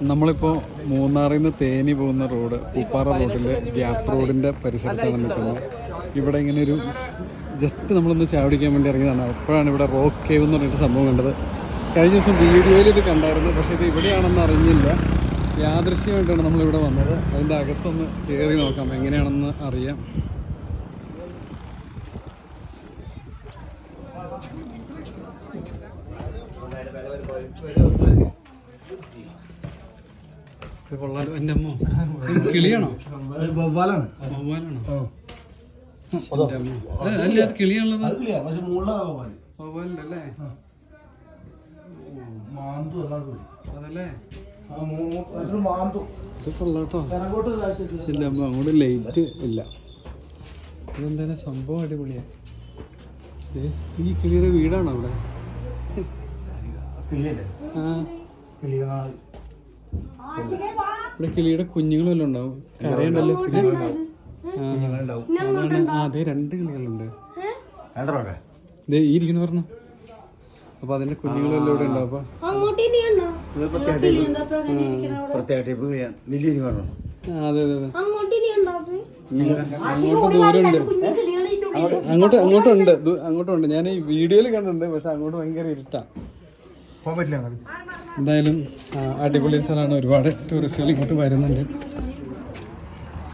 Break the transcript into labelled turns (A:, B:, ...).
A: നമ്മളിപ്പോൾ മൂന്നാറിൽ നിന്ന് തേനി പോകുന്ന റോഡ് പൂപ്പാറ റോഡിലെ ഗ്യാപ്പ് റോഡിൻ്റെ പരിസരത്താണ് നിൽക്കുന്നത്. ഇവിടെ ഇങ്ങനെ ഒരു ജസ്റ്റ് നമ്മളൊന്ന് ചാവടിക്കാൻ വേണ്ടി ഇറങ്ങിയതാണ്. അപ്പോഴാണ് ഇവിടെ റോക്ക് കേവ് എന്ന് പറഞ്ഞിട്ട് സംഭവം കണ്ടത്. കഴിഞ്ഞ ദിവസം വീഡിയോയിൽ ഇത് കണ്ടായിരുന്നു, പക്ഷേ ഇത് ഇവിടെയാണെന്ന് അറിഞ്ഞില്ല. യാദൃശ്യമായിട്ടാണ് നമ്മളിവിടെ വന്നത്. അതിൻ്റെ അകത്തൊന്ന് കയറി നോക്കാം, എങ്ങനെയാണെന്ന് അറിയാം. കൊള്ളാലോ. എൻ്റെ അമ്മ കിളിയാണോ? വവ്വാലാണോ? അല്ല, അത് കിളിയാണുള്ളത്. വവ്വാലിൻ്റെ അല്ലേ? അതല്ലേ ഇത് കൊള്ളാട്ടോ. ഇല്ല അമ്മ, അങ്ങോട്ട് ലൈറ്റ് ഇല്ല. ഇതെന്തായാലും സംഭവം അടിപൊളിയാ. ഈ കിളിയുടെ വീടാണോ അവിടെ? ഇവിടെ കിളിയുടെ കുഞ്ഞുങ്ങളെല്ലാം ഉണ്ടാവും. കരയുണ്ടല്ലോ. അതാണ്. അതെ, 2 കിളികളുണ്ട്. ഈ ഇരിക്കുന്നു പറഞ്ഞു. അപ്പൊ അതിന്റെ കുഞ്ഞുങ്ങളെല്ലാം ഇവിടെ ഉണ്ടാവും. അതെ അതെ അതെ, അങ്ങോട്ടുണ്ട്. ഞാൻ ഈ വീഡിയോയിൽ കണ്ടിട്ടുണ്ട്, പക്ഷെ അങ്ങോട്ട് ഭയങ്കര ഇരുട്ടാ. എന്തായാലും അടിപൊളി സ്ഥലമാണ്. ഒരുപാട് ടൂറിസ്റ്റുകൾ ഇങ്ങോട്ട് വരുന്നുണ്ട്.